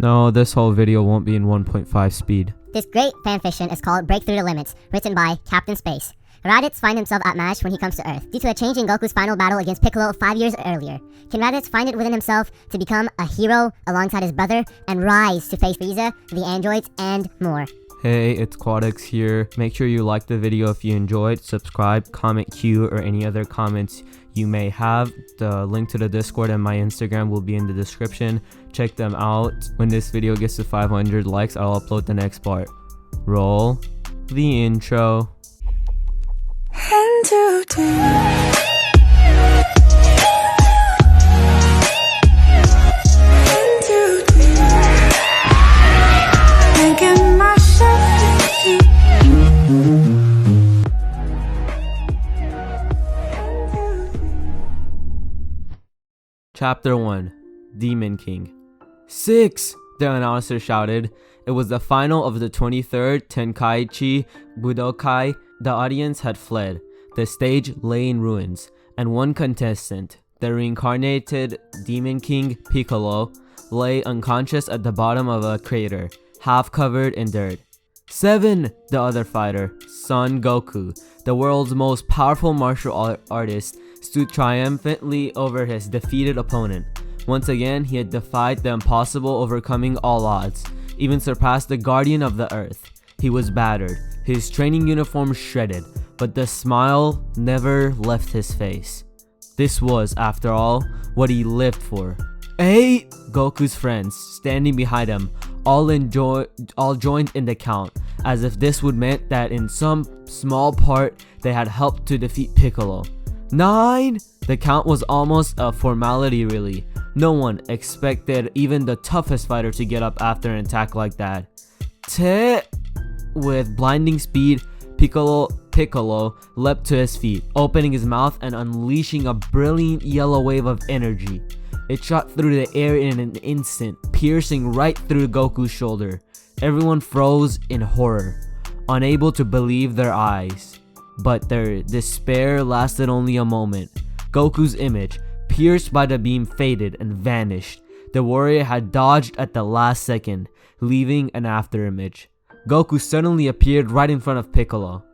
No, this whole video won't be in 1.5 speed. This great fanfiction is called Break Through the Limits, written by Captain Space. Raditz finds himself outmatched when he comes to Earth, due to a change in Goku's final battle against Piccolo 5 years earlier. Can Raditz find it within himself to become a hero alongside his brother, and rise to face Frieza, the androids, and more? Hey, it's Quadix here. Make sure you like the video if you enjoyed, subscribe, comment Q or any other comments you may have. The link to the Discord and my Instagram will be in the description. Check them out. When this video gets to 500 likes, I'll upload the next part. Roll the intro. Chapter 1, Demon King. 6! The announcer shouted. It was the final of the 23rd Tenkaichi Budokai. The audience had fled. The stage lay in ruins, and one contestant, the reincarnated Demon King Piccolo, lay unconscious at the bottom of a crater, half covered in dirt. 7! The other fighter, Son Goku, the world's most powerful martial artist, stood triumphantly over his defeated opponent. Once again, he had defied the impossible, overcoming all odds, even surpassed the Guardian of the Earth. He was battered, his training uniform shredded, but the smile never left his face. This was, after all, what he lived for. 8! Goku's friends, standing behind him, all joined in the count, as if this would mean that in some small part they had helped to defeat Piccolo. 9! The count was almost a formality really. No one expected even the toughest fighter to get up after an attack like that. 10! With blinding speed, Piccolo leapt to his feet, opening his mouth and unleashing a brilliant yellow wave of energy. It shot through the air in an instant, piercing right through Goku's shoulder. Everyone froze in horror, unable to believe their eyes. But their despair lasted only a moment. Goku's image, pierced by the beam, faded and vanished. The warrior had dodged at the last second, leaving an afterimage. Goku suddenly appeared right in front of Piccolo.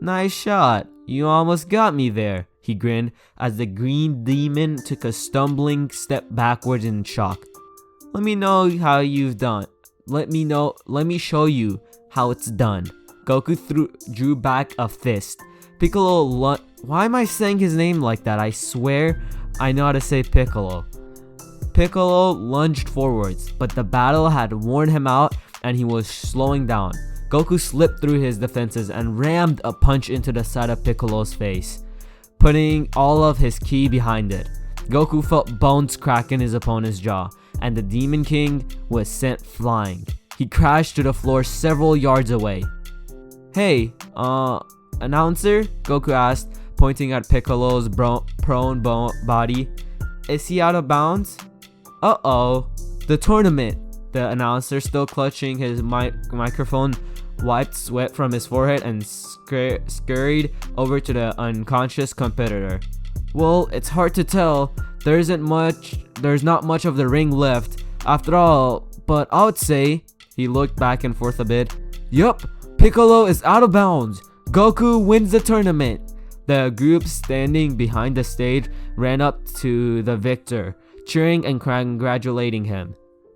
"Nice shot, you almost got me there," he grinned as the green demon took a stumbling step backwards in shock. Let me show you how it's done." Goku drew back a fist. Why am I saying his name like that? I swear I know how to say Piccolo. Piccolo lunged forwards, but the battle had worn him out and he was slowing down. Goku slipped through his defenses and rammed a punch into the side of Piccolo's face, putting all of his ki behind it. Goku felt bones crack in his opponent's jaw, and the Demon King was sent flying. He crashed to the floor several yards away. "Hey, announcer?" Goku asked, pointing at Piccolo's prone body. "Is he out of bounds?" "Uh-oh, the tournament." The announcer, still clutching his microphone, wiped sweat from his forehead and scurried over to the unconscious competitor. "Well, it's hard to tell. There's not much of the ring left after all, but I would say," he looked back and forth a bit, "yup, Piccolo is out of bounds. Goku wins the tournament." The group standing behind the stage ran up to the victor, cheering and congratulating him.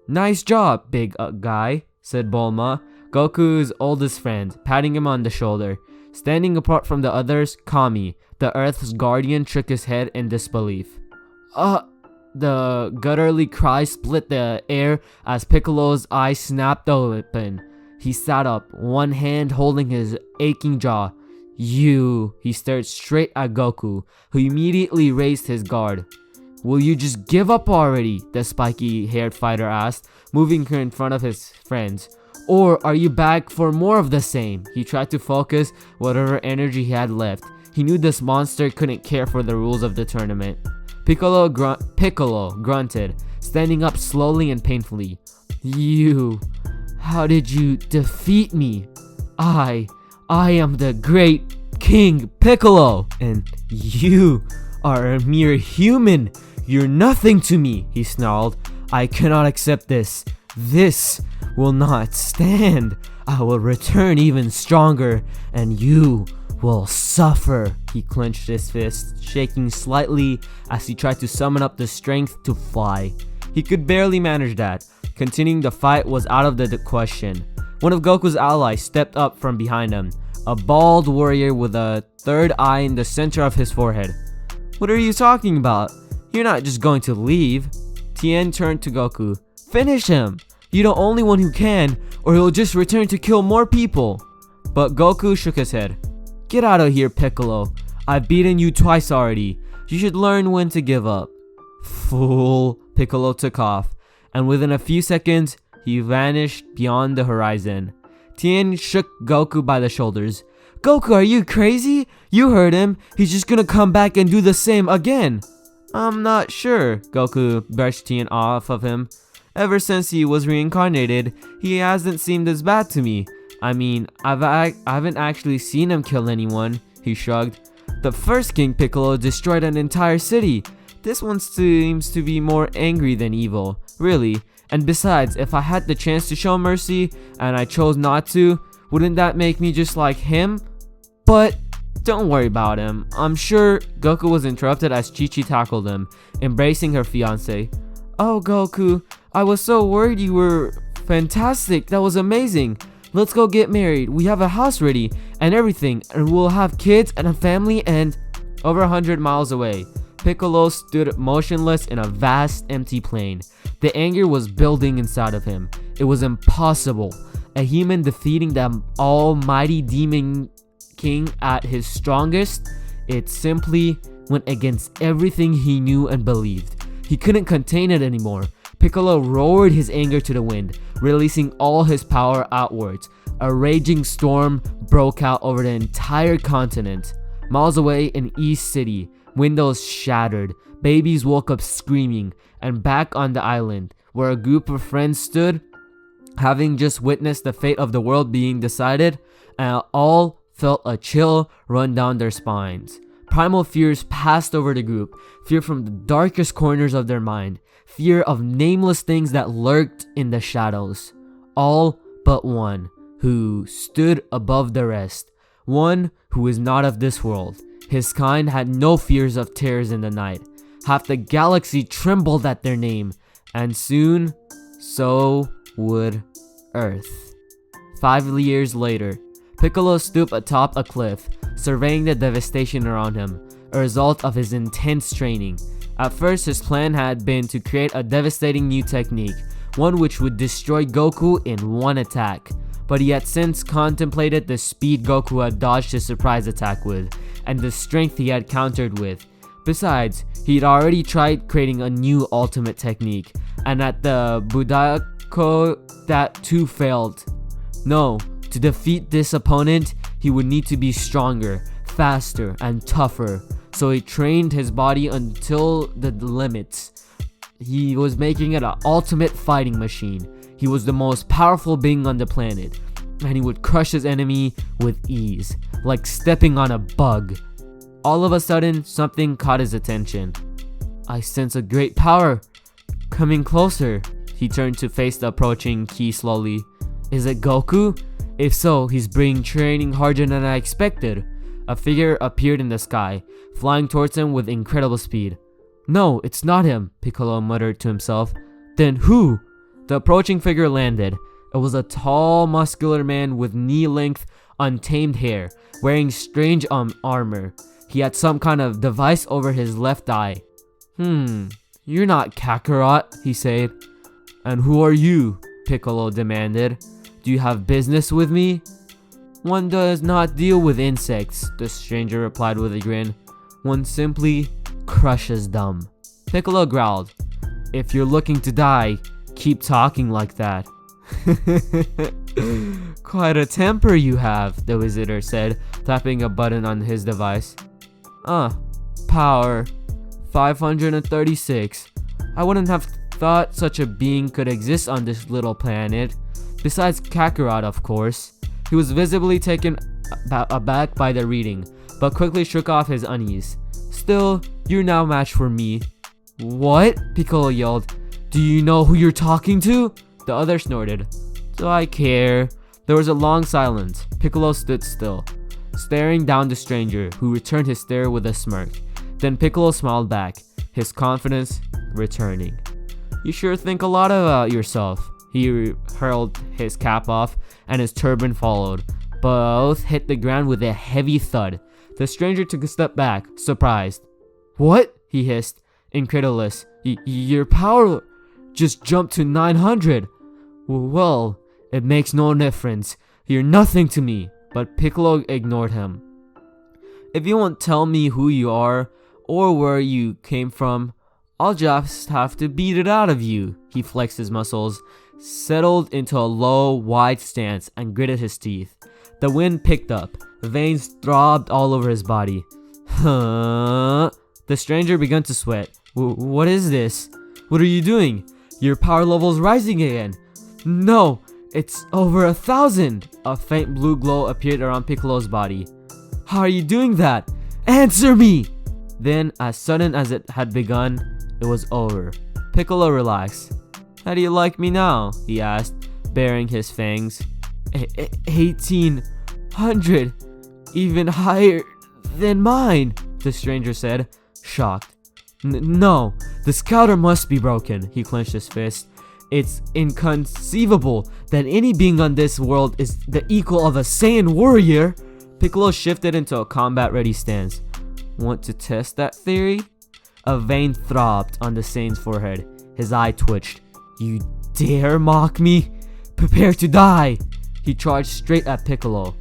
"Nice job, big guy," said Bulma, Goku's oldest friend, patting him on the shoulder. Standing apart from the others, Kami, the Earth's guardian, shook his head in disbelief. The gutturally cry split the air as Piccolo's eyes snapped open. He sat up, one hand holding his aching jaw. "You," he stared straight at Goku, who immediately raised his guard. "Will you just give up already?" the spiky-haired fighter asked, moving her in front of his friends. "Or are you back for more of the same?" He tried to focus whatever energy he had left. He knew this monster couldn't care for the rules of the tournament. Piccolo grunted, standing up slowly and painfully. "You, how did you defeat me? I am the great King Piccolo, and you are a mere human. You're nothing to me," he snarled. "I cannot accept this. This will not stand. I will return even stronger, and you will suffer. He clenched his fist, shaking slightly as he tried to summon up the strength to fly. He could barely manage that. Continuing the fight was out of the question. One of Goku's allies stepped up from behind him, a bald warrior with a third eye in the center of his forehead. What are you talking about? You're not just going to leave. Tien turned to Goku. Finish him! You're the only one who can, or he'll just return to kill more people. But Goku shook his head. Get out of here, Piccolo. I've beaten you twice already. You should learn when to give up. Fool. Piccolo took off, and within a few seconds, he vanished beyond the horizon. Tien shook Goku by the shoulders. Goku, are you crazy? You heard him. He's just gonna come back and do the same again. I'm not sure. Goku brushed Tien off of him. Ever since he was reincarnated, he hasn't seemed as bad to me. I mean, I haven't actually seen him kill anyone. He shrugged. The first King Piccolo destroyed an entire city. This one seems to be more angry than evil, really. And besides, if I had the chance to show mercy and I chose not to, wouldn't that make me just like him? But don't worry about him. I'm sure. Goku was interrupted as Chi-Chi tackled him, embracing her fiance. Oh, Goku, I was so worried. You were fantastic. That was amazing. Let's go get married. We have a house ready and everything, and we'll have kids and a family. And over 100 miles away, Piccolo stood motionless in a vast empty plain. The anger was building inside of him. It was impossible. A human defeating the almighty demon king at his strongest. It simply went against everything he knew and believed. He couldn't contain it anymore. Piccolo roared his anger to the wind, releasing all his power outwards. A raging storm broke out over the entire continent. Miles away in East City, windows shattered, babies woke up screaming, and back on the island, where a group of friends stood, having just witnessed the fate of the world being decided, and all felt a chill run down their spines. Primal fears passed over the group, fear from the darkest corners of their mind, fear of nameless things that lurked in the shadows. All but one, who stood above the rest, one who is not of this world. His kind had no fears of terrors in the night. Half the galaxy trembled at their name, and soon, so would Earth. 5 years later, Piccolo stood atop a cliff, surveying the devastation around him, a result of his intense training. At first, his plan had been to create a devastating new technique, one which would destroy Goku in one attack. But he had since contemplated the speed Goku had dodged his surprise attack with, and the strength he had countered with. Besides, he'd already tried creating a new ultimate technique, and at the Budako, that too failed. No, to defeat this opponent, he would need to be stronger, faster, and tougher. So he trained his body until the limits. He was making it an ultimate fighting machine. He was the most powerful being on the planet, and he would crush his enemy with ease, like stepping on a bug. All of a sudden, something caught his attention. I sense a great power coming closer. He turned to face the approaching Ki slowly. Is it Goku? If so, he's bringing training harder than I expected. A figure appeared in the sky, flying towards him with incredible speed. No, it's not him, Piccolo muttered to himself. Then who? The approaching figure landed. It was a tall, muscular man with knee-length, untamed hair, wearing strange armor. He had some kind of device over his left eye. You're not Kakarot, he said. And who are you? Piccolo demanded. Do you have business with me? One does not deal with insects, the stranger replied with a grin. One simply crushes them. Piccolo growled. If you're looking to die, keep talking like that. Quite a temper you have, the visitor said, tapping a button on his device. Power 536. I wouldn't have thought such a being could exist on this little planet. Besides Kakarot, of course. He was visibly taken aback by the reading, but quickly shook off his unease. Still, you're now match for me. What? Piccolo yelled. Do you know who you're talking to? The other snorted. Do I care? There was a long silence. Piccolo stood still, staring down the stranger, who returned his stare with a smirk. Then Piccolo smiled back, his confidence returning. You sure think a lot about yourself. He hurled his cap off, and his turban followed. Both hit the ground with a heavy thud. The stranger took a step back, surprised. What? He hissed, incredulous. Your power just jumped to 900. Well, it makes no difference. You're nothing to me. But Piccolo ignored him. If you won't tell me who you are or where you came from, I'll just have to beat it out of you. He flexed his muscles, settled into a low, wide stance, and gritted his teeth. The wind picked up. Veins throbbed all over his body. Huh? The stranger began to sweat. What is this? What are you doing? Your power level's rising again. No, it's over 1,000. A faint blue glow appeared around Piccolo's body. How are you doing that? Answer me! Then, as sudden as it had begun, it was over. Piccolo relaxed. How do you like me now? He asked, baring his fangs. 1,800. Even higher than mine, the stranger said, shocked. No, the scouter must be broken. He clenched his fist. It's inconceivable that any being on this world is the equal of a Saiyan warrior. Piccolo shifted into a combat-ready stance. Want to test that theory? A vein throbbed on the Saiyan's forehead. His eye twitched. You dare mock me? Prepare to die! He charged straight at Piccolo,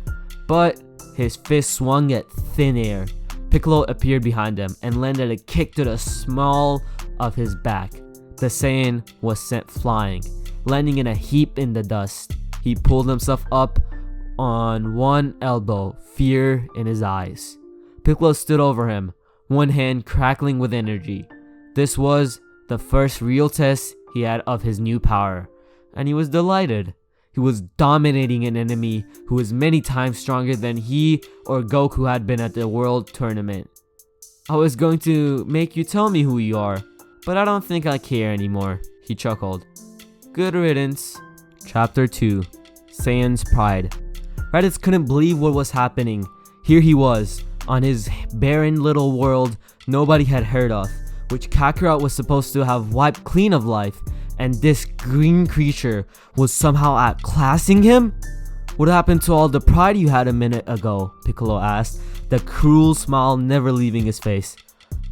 but his fist swung at thin air. Piccolo appeared behind him and landed a kick to the small of his back. The Saiyan was sent flying, landing in a heap in the dust. He pulled himself up on one elbow, fear in his eyes. Piccolo stood over him, one hand crackling with energy. This was the first real test he had of his new power, and he was delighted. He was dominating an enemy who was many times stronger than he or Goku had been at the World Tournament. I was going to make you tell me who you are, but I don't think I care anymore, he chuckled. Good riddance. Chapter 2. Saiyan's Pride. Raditz couldn't believe what was happening. Here he was, on his barren little world nobody had heard of, which Kakarot was supposed to have wiped clean of life, and this green creature was somehow outclassing him? What happened to all the pride you had a minute ago? Piccolo asked, the cruel smile never leaving his face.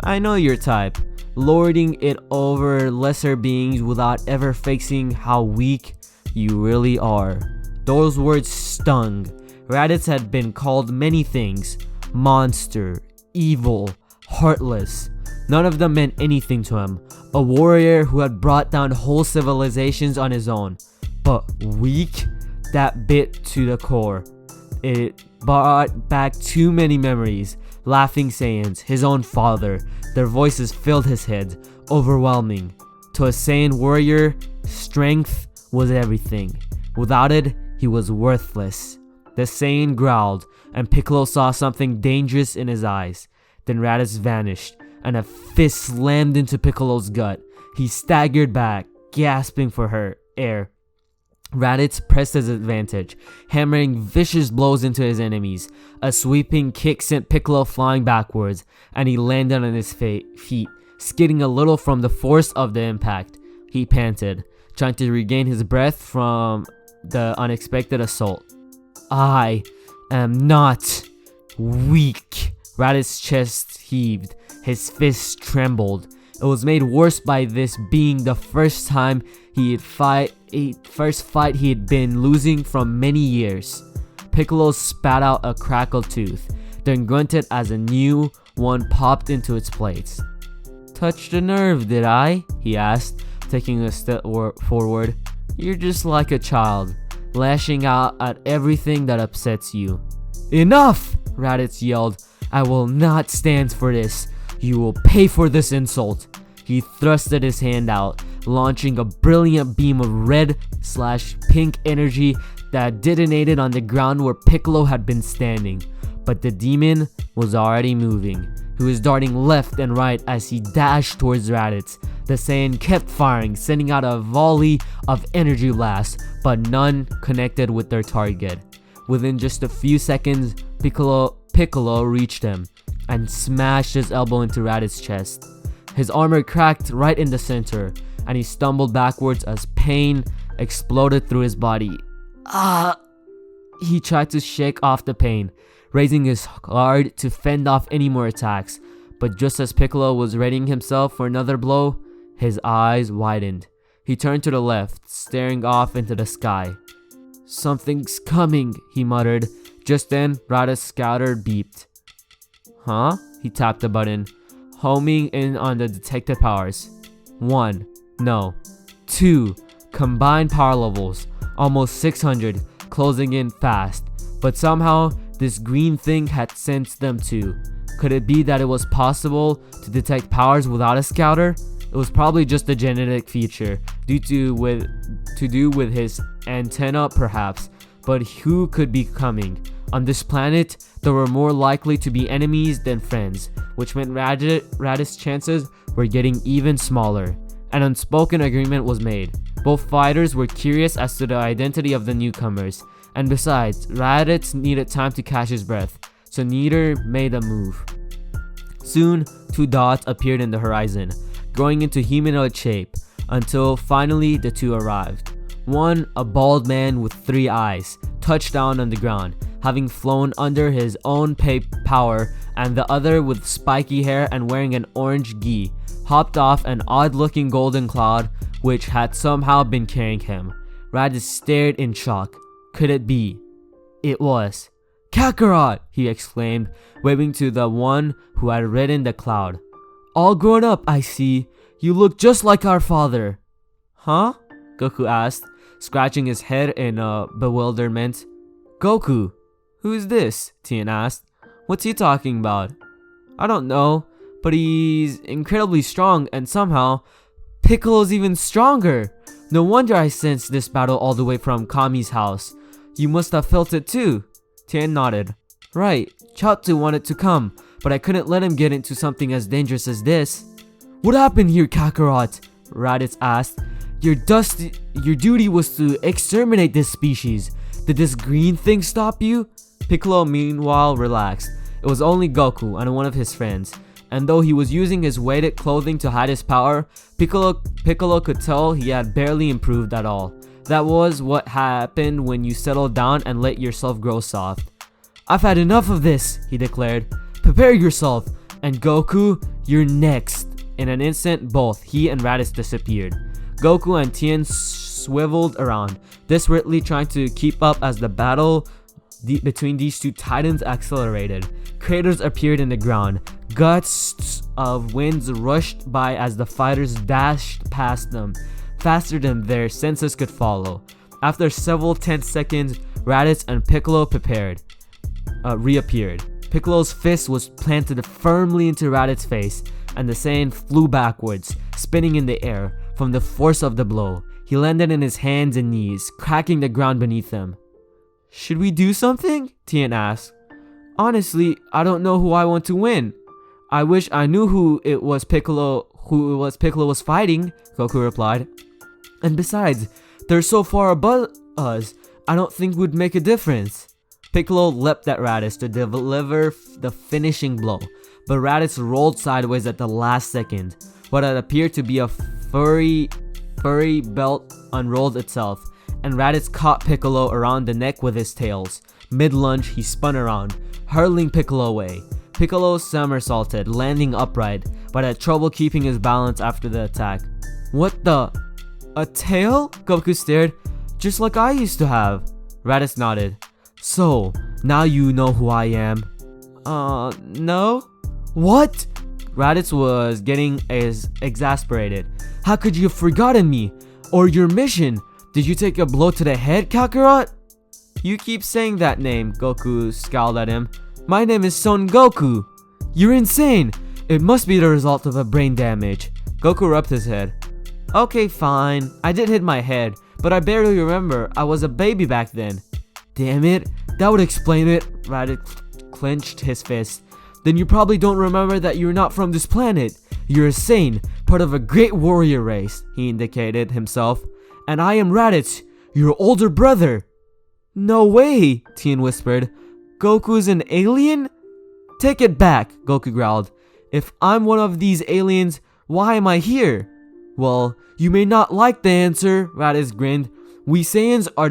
I know your type, lording it over lesser beings without ever facing how weak you really are. Those words stung. Raditz had been called many things. Monster, evil, heartless. None of them meant anything to him. A warrior who had brought down whole civilizations on his own. But weak? That bit to the core. It brought back too many memories. Laughing Saiyans, his own father. Their voices filled his head, overwhelming. To a Saiyan warrior, strength was everything. Without it, he was worthless. The Saiyan growled, and Piccolo saw something dangerous in his eyes. Then Raditz vanished, and a fist slammed into Piccolo's gut. He staggered back, gasping for air. Raditz pressed his advantage, hammering vicious blows into his enemies. A sweeping kick sent Piccolo flying backwards, and he landed on his feet, skidding a little from the force of the impact. He panted, trying to regain his breath from the unexpected assault. I am not weak. Raditz's chest heaved. His fists trembled. It was made worse by this being the first fight he had been losing from many years. Piccolo spat out a crackled tooth, then grunted as a new one popped into its place. Touched a nerve, did I? He asked, taking a step forward. You're just like a child, lashing out at everything that upsets you. Enough! Raditz yelled. I will not stand for this. You will pay for this insult. He thrusted his hand out, launching a brilliant beam of red/pink energy that detonated on the ground where Piccolo had been standing. But the demon was already moving. He was darting left and right as he dashed towards Raditz. The Saiyan kept firing, sending out a volley of energy blasts, but none connected with their target. Within just a few seconds, Piccolo reached him and smashed his elbow into Raditz's chest. His armor cracked right in the center, and he stumbled backwards as pain exploded through his body. He tried to shake off the pain, raising his guard to fend off any more attacks, but just as Piccolo was readying himself for another blow, his eyes widened. He turned to the left, staring off into the sky. "Something's coming," he muttered. Just then, Raditz's scouter beeped. Huh? He tapped the button, homing in on the detected powers. 1. No. 2. Combined power levels. Almost 600, closing in fast. But somehow, this green thing had sensed them too. Could it be that it was possible to detect powers without a scouter? It was probably just a genetic feature, to do with his antenna perhaps. But who could be coming? On this planet, there were more likely to be enemies than friends, which meant Raditz's chances were getting even smaller. An unspoken agreement was made. Both fighters were curious as to the identity of the newcomers, and besides, Raditz needed time to catch his breath, so neither made a move. Soon, 2 dots appeared in the horizon, growing into humanoid shape, until finally the 2 arrived. One, a bald man with 3 eyes, touched down on the ground, having flown under his own power, and the other, with spiky hair and wearing an orange gi, hopped off an odd-looking golden cloud which had somehow been carrying him. Raditz stared in shock. Could it be? It was. "Kakarot!" he exclaimed, waving to the one who had ridden the cloud. "All grown up, I see. You look just like our father." "Huh?" Goku asked, scratching his head in bewilderment. "Goku? Who is this?" Tien asked. "What's he talking about?" "I don't know, but he's incredibly strong, and somehow Piccolo's even stronger. No wonder I sensed this battle all the way from Kami's house. You must have felt it too." Tien nodded. "Right, Chaozu wanted to come, but I couldn't let him get into something as dangerous as this." "What happened here, Kakarot?" Raditz asked. Your duty was to exterminate this species. Did this green thing stop you?" Piccolo meanwhile relaxed. It was only Goku and one of his friends, and though he was using his weighted clothing to hide his power, Piccolo could tell he had barely improved at all. That was what happened when you settle down and let yourself grow soft. "I've had enough of this," he declared. "Prepare yourself, and Goku, you're next." In an instant, both he and Raditz disappeared. Goku and Tien swiveled around, desperately trying to keep up as the battle between these 2 titans accelerated. Craters appeared in the ground. Gusts of winds rushed by as the fighters dashed past them, faster than their senses could follow. After several tense seconds, Raditz and Piccolo reappeared. Piccolo's fist was planted firmly into Raditz's face, and the Saiyan flew backwards, spinning in the air from the force of the blow. He landed in his hands and knees, cracking the ground beneath him. "Should we do something?" Tien asked. "Honestly, I don't know who I want to win. I wish I knew who it was Piccolo was fighting," Goku replied. "And besides, they're so far above us, I don't think would make a difference." Piccolo leapt at Raditz to deliver the finishing blow, but Raditz rolled sideways at the last second. What had appeared to be a furry belt unrolled itself, and Raditz caught Piccolo around the neck with his tails. Mid-lunge, he spun around, hurling Piccolo away. Piccolo somersaulted, landing upright, but had trouble keeping his balance after the attack. "What the? A tail?" Goku stared. "Just like I used to have." Raditz nodded. "So, now you know who I am." No?" "What?" Raditz was getting exasperated. "How could you have forgotten me? Or your mission? Did you take a blow to the head, Kakarot?" "You keep saying that name," Goku scowled at him. "My name is Son Goku." "You're insane. It must be the result of a brain damage." Goku rubbed his head. "Okay, fine. I did hit my head, but I barely remember. I was a baby back then." "Damn it. That would explain it." Raditz clenched his fist. Then you probably don't remember that you're not from this planet. You're a Saiyan, part of a great warrior race, he indicated himself. And I am Raditz, your older brother. No way, Tien whispered. Goku's an alien? Take it back, Goku growled. If I'm one of these aliens, why am I here? Well, you may not like the answer, Raditz grinned. We Saiyans are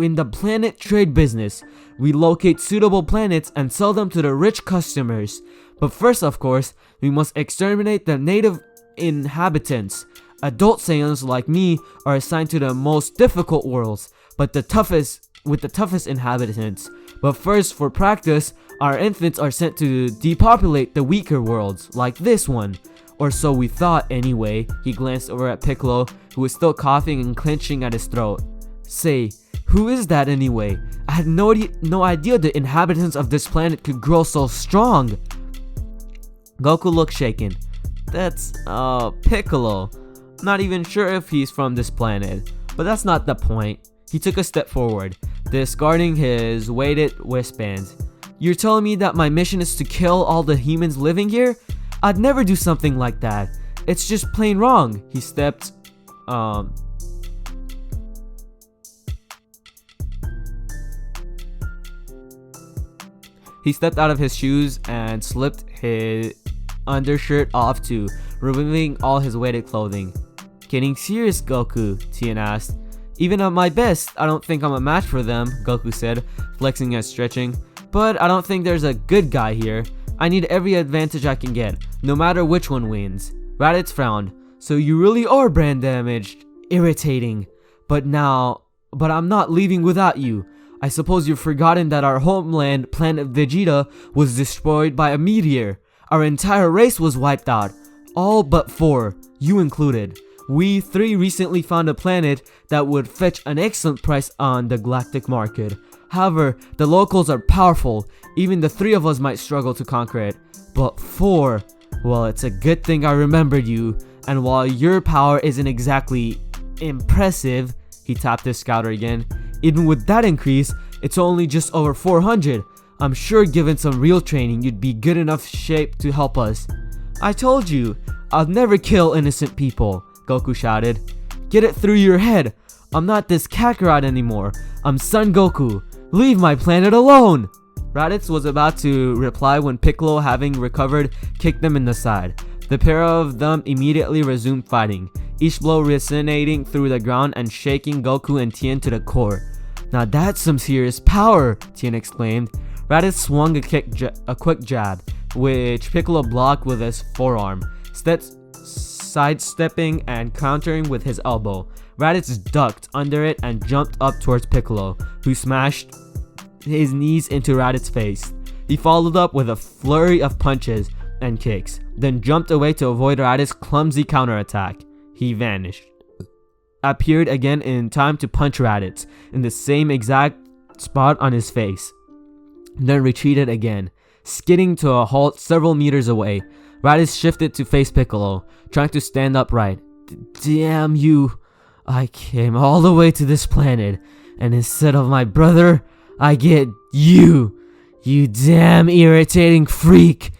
in the planet trade business. We locate suitable planets and sell them to the rich customers. But first, of course, we must exterminate the native inhabitants. Adult Saiyans like me are assigned to the most difficult worlds, with the toughest inhabitants. But first, for practice, our infants are sent to depopulate the weaker worlds, like this one. Or so we thought anyway. He glanced over at Piccolo, who was still coughing and clenching at his throat. Say, who is that anyway? I had no idea the inhabitants of this planet could grow so strong. Goku looked shaken. That's, Piccolo. Not even sure if he's from this planet, but that's not the point. He took a step forward, discarding his weighted wristbands. You're telling me that my mission is to kill all the humans living here? I'd never do something like that. It's just plain wrong. He stepped out of his shoes and slipped his undershirt off too, removing all his weighted clothing. Getting serious, Goku? Tien asked. Even at my best, I don't think I'm a match for them, Goku said, flexing and stretching. But I don't think there's a good guy here. I need every advantage I can get, no matter which one wins. Raditz frowned. So you really are brand damaged. Irritating. But I'm not leaving without you. I suppose you've forgotten that our homeland, planet Vegeta, was destroyed by a meteor. Our entire race was wiped out. All but 4, you included. We 3 recently found a planet that would fetch an excellent price on the galactic market. However, the locals are powerful. Even the 3 of us might struggle to conquer it. But 4, well, it's a good thing I remembered you. And while your power isn't exactly impressive, he tapped his scouter again, even with that increase, it's only just over 400. I'm sure given some real training, you'd be good enough shape to help us. I told you, I'll never kill innocent people, Goku shouted. Get it through your head. I'm not this Kakarot anymore. I'm Son Goku. Leave my planet alone! Raditz was about to reply when Piccolo, having recovered, kicked them in the side. The pair of them immediately resumed fighting, each blow resonating through the ground and shaking Goku and Tien to the core. Now that's some serious power, Tien exclaimed. Raditz swung a quick jab, which Piccolo blocked with his forearm, sidestepping and countering with his elbow. Raditz ducked under it and jumped up towards Piccolo, who smashed his knees into Raditz's face. He followed up with a flurry of punches and kicks, then jumped away to avoid Raditz's clumsy counterattack. He vanished. Appeared again in time to punch Raditz in the same exact spot on his face, then retreated again, skidding to a halt several meters away. Raditz shifted to face Piccolo, trying to stand upright. Damn you! I came all the way to this planet, and instead of my brother, I get you! You damn irritating freak!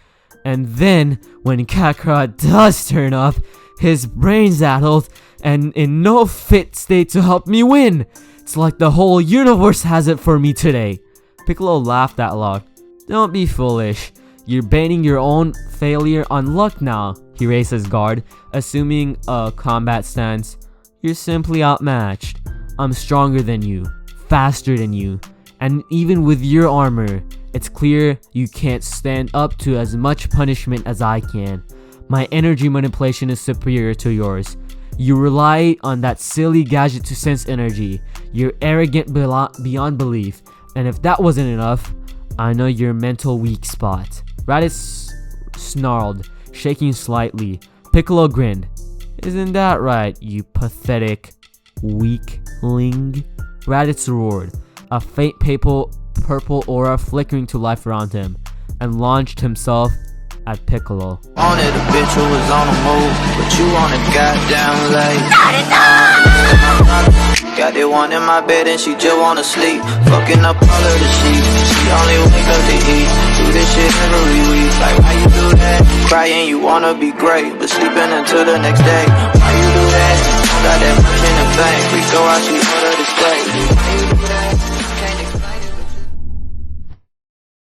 And then, when Kakarot does turn up, his brain's addled and in no fit state to help me win! It's like the whole universe has it for me today! Piccolo laughed out loud. Don't be foolish. You're baiting your own failure on luck now. He raised his guard, assuming a combat stance. You're simply outmatched. I'm stronger than you, faster than you, and even with your armor, it's clear you can't stand up to as much punishment as I can. My energy manipulation is superior to yours. You rely on that silly gadget to sense energy. You're arrogant beyond belief. And if that wasn't enough, I know your mental weak spot. Raditz snarled, shaking slightly. Piccolo grinned. Isn't that right, you pathetic weakling? Raditz roared, a faint purple aura flickering to life around him, and launched himself at Piccolo. Wanted a bitch who was on the move, but you on a goddamn late. Got that one in my bed and she just wanna sleep. Fucking up all of the sheets, she only wake up to eat. do this shit every week. Like, why you do that? Crying, you wanna be great, but sleeping until the next day. Why you do that? Don't got that much in the bank. We go out, she order the steak.